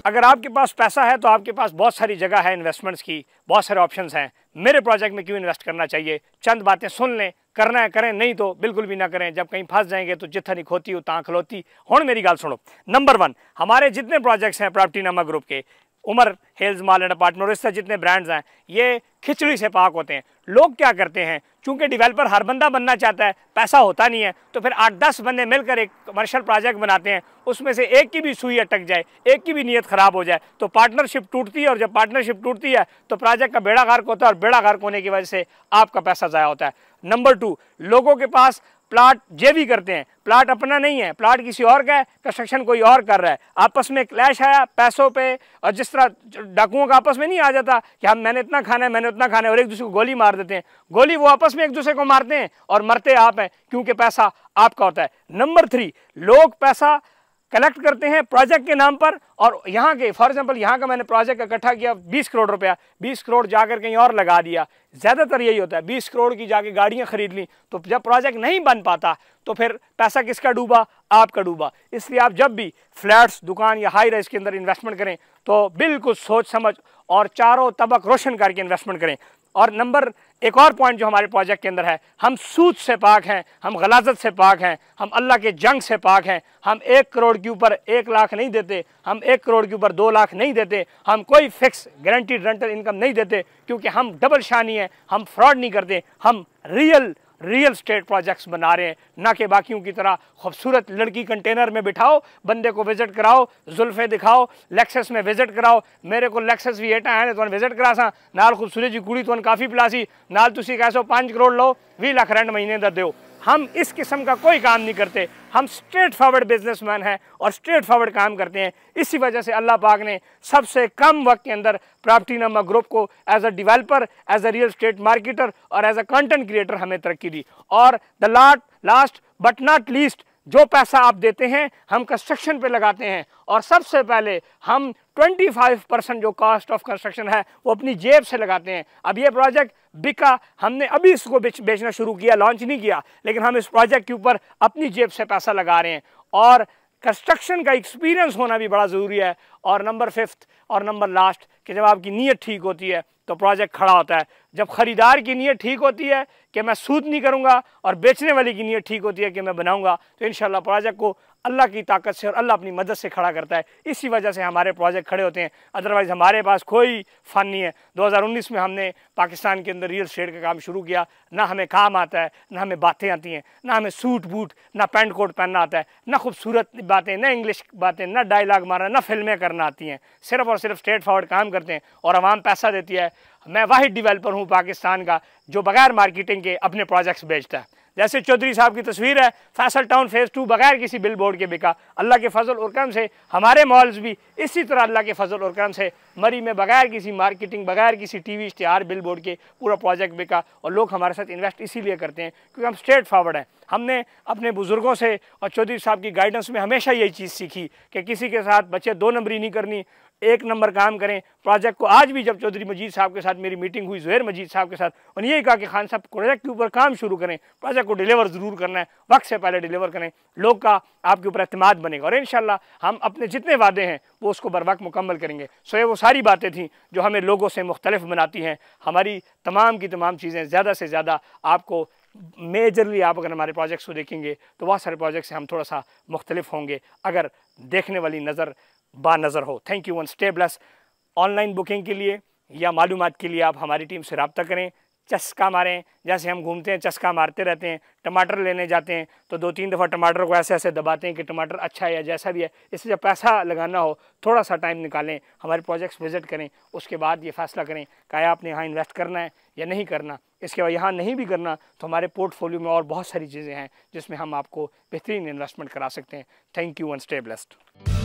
अगर आपके पास पैसा है तो आपके पास बहुत सारी जगह है इन्वेस्टमेंट्स की, बहुत सारे ऑप्शंस हैं। मेरे प्रोजेक्ट में क्यों इन्वेस्ट करना चाहिए? चंद बातें सुन लें, करना है करें, नहीं तो बिल्कुल भी ना करें। जब कहीं फंस जाएंगे तो जितना नहीं खोती हो तां खलोती। हुण मेरी गल सुनो। नंबर 1, हमारे जितने प्रोजेक्ट्स हैं प्रॉपर्टीनामा ग्रुप के, Umar Hills Mall and apartment और इससे जितने ब्रांड्स हैं, ये खिचड़ी से पाक होते हैं। लोग क्या करते हैं, चूंकि डेवलपर हर बंदा बनना चाहता है, पैसा होता नहीं है, तो फिर 8-10 बंदे मिलकर एक कमर्शियल प्रोजेक्ट बनाते हैं। उसमें से एक की भी सुई अटक जाए, एक की भी नीयत खराब हो जाए तो पार्टनरशिप टूटती है, और जब पार्टनरशिप टूटती है तो प्रोजेक्ट का बेड़ा गर्क होता है, और बेड़ा गर्क होने की वजह से आपका पैसा ज़ाया होता है। नंबर 2, लोगों के पास प्लाट जेवी करते हैं, प्लाट अपना नहीं है, प्लाट किसी और का है, कंस्ट्रक्शन कोई और कर रहा है। आपस में क्लैश आया पैसों पे, और जिस तरह डाकुओं का आपस में नहीं आ जाता कि मैंने इतना खाना है, मैंने उतना खाना है, और एक दूसरे को गोली मार देते हैं। गोली वो आपस में एक दूसरे को मारते हैं और मरते आप हैं, क्योंकि पैसा आपका होता है। नंबर 3, लोग पैसा कलेक्ट करते हैं प्रोजेक्ट के नाम पर, और यहाँ के फॉर एग्जांपल यहाँ का मैंने प्रोजेक्ट इकट्ठा किया 20 करोड़ रुपया, 20 करोड़ जाकर कहीं और लगा दिया। ज़्यादातर यही होता है, 20 करोड़ की जाके गाड़ियाँ खरीद ली, तो जब प्रोजेक्ट नहीं बन पाता तो फिर पैसा किसका डूबा? आपका डूबा। इसलिए आप जब भी फ्लैट्स, दुकान या हाई राइज के अंदर इन्वेस्टमेंट करें तो बिल्कुल सोच समझ और चारों तबक रोशन करके इन्वेस्टमेंट करें। और नंबर एक और पॉइंट जो हमारे प्रोजेक्ट के अंदर है, हम सूद से पाक हैं, हम गलाजत से पाक हैं, हम अल्लाह के जंग से पाक हैं। हम 1 करोड़ के ऊपर 1 लाख नहीं देते, हम 1 करोड़ के ऊपर 2 लाख नहीं देते, हम कोई फिक्स गारंटीड रेंटल इनकम नहीं देते, क्योंकि हम डबल शानी हैं, हम फ्रॉड नहीं करते, हम रियल स्टेट प्रोजेक्ट्स बना रहे हैं, ना कि बाकियों की तरह खूबसूरत लड़की कंटेनर में बिठाओ, बंदे को विजिट कराओ, जुल्फे दिखाओ, लेक्सस में विजिट कराओ। मेरे को लेक्सस भी हेटा है तो विजिट करा सा, नाल खूबसूरत जी कुड़ी तो काफ़ी पिलासी, नाल तुसी कैसो 5 करोड़ लो, 20 लाख रेंट महीने दा दो। हम इस किस्म का कोई काम नहीं करते, हम स्ट्रेट फॉरवर्ड बिजनेसमैन हैं और स्ट्रेट फॉरवर्ड काम करते हैं। इसी वजह से अल्लाह पाक ने सबसे कम वक्त के अंदर प्रॉपर्टीनामा ग्रुप को as a developer, as a real state marketer और एज अ कंटेंट क्रिएटर हमें तरक्की दी। और the last but not least, जो पैसा आप देते हैं हम कंस्ट्रक्शन पे लगाते हैं, और सबसे पहले हम 25% जो कॉस्ट ऑफ कंस्ट्रक्शन है वो अपनी जेब से लगाते हैं। अब ये प्रोजेक्ट बिका, हमने अभी इसको बेचना शुरू किया, लॉन्च नहीं किया, लेकिन हम इस प्रोजेक्ट के ऊपर अपनी जेब से पैसा लगा रहे हैं। और कंस्ट्रक्शन का एक्सपीरियंस होना भी बड़ा ज़रूरी है। और नंबर 5 और नंबर लास्ट, कि जब आपकी नीयत ठीक होती है तो प्रोजेक्ट खड़ा होता है। जब ख़रीदार की नीयत ठीक होती है कि मैं सूद नहीं करूँगा, और बेचने वाले की नीयत ठीक होती है कि मैं बनाऊँगा, तो इंशाल्लाह प्रोजेक्ट को अल्लाह की ताकत से और अल्लाह अपनी मदद से खड़ा करता है। इसी वजह से हमारे प्रोजेक्ट खड़े होते हैं, अदरवाइज़ हमारे पास कोई फ़न नहीं है। 2019 में हमने पाकिस्तान के अंदर रियल स्टेट का काम शुरू किया, ना हमें काम आता है, ना हमें बातें आती हैं, ना हमें सूट बूट, ना पैंट कोट पहनना आता है, ना खूबसूरत बातें, ना इंग्लिश बातें, ना डायलॉग मारना, ना फिल्में करना आती हैं। सिर्फ और सिर्फ स्ट्रेट फॉरवर्ड काम करते हैं और आवाम पैसा देती है। मैं वाहिद डेवलपर हूँ पाकिस्तान का जो बगैर मार्केटिंग के अपने प्रोजेक्ट्स बेचता है। जैसे चौधरी साहब की तस्वीर है, फैसल टाउन फेज़ 2 बगैर किसी बिल बोर्ड के बिका। अल्लाह के फजल और करम से हमारे मॉल्स भी इसी तरह अल्लाह के फजल और करम से मरी में बगैर किसी मार्केटिंग, बगैर किसी टीवी इश्तिहार, बिल बोर्ड के पूरा प्रोजेक्ट बिका। और लोग हमारे साथ इन्वेस्ट इसीलिए करते हैं क्योंकि हम स्ट्रेट फॉरवर्ड हैं। हमने अपने बुज़ुर्गों से और चौधरी साहब की गाइडेंस में हमेशा यही चीज़ सीखी कि किसी के साथ बच्चे 2 नंबरी नहीं करनी, 1 नंबर काम करें। प्रोजेक्ट को आज भी जब चौधरी मजीद साहब के साथ मेरी मीटिंग हुई, ज़ुहैर मजीद साहब के साथ, उन्होंने यही कहा कि खान साहब प्रोजेक्ट के ऊपर काम शुरू करें, प्रोजेक्ट को डिलीवर ज़रूर करना है, वक्त से पहले डिलीवर करें, लोग का आपके ऊपर एतमाद बनेगा और इंशाल्लाह हम अपने जितने वादे हैं वो उसको बर वक्त मुकम्मल करेंगे। सो ये वो सारी बातें थी जो हमें लोगों से मुख्तलिफ बनाती हैं। हमारी तमाम की तमाम चीज़ें ज़्यादा से ज़्यादा आपको मेजरली, आप अगर हमारे प्रोजेक्ट्स को देखेंगे तो बहुत सारे प्रोजेक्ट से हम थोड़ा सा मुख्तलिफ होंगे अगर देखने वाली नज़र बानज़र हो। Thank you one stay bless. Online booking के लिए या मालूमात के लिए आप हमारी टीम से रब्ता करें, चस्का मारें। जैसे हम घूमते हैं चस्का मारते रहते हैं, टमाटर लेने जाते हैं तो 2-3 दफ़ा टमाटर को ऐसे ऐसे दबाते हैं कि टमाटर अच्छा है या जैसा भी है। इससे जब पैसा लगाना हो थोड़ा सा टाइम निकालें, हमारे प्रोजेक्ट्स विज़िट करें, उसके बाद ये फ़ैसला करें कि आपने यहाँ इन्वेस्ट करना है या नहीं करना। इसके बाद यहाँ नहीं भी करना तो हमारे पोर्टफोलियो में और बहुत सारी चीज़ें हैं जिसमें हम आपको बेहतरीन इन्वेस्टमेंट करा सकते हैं। Thank you and stay blessed.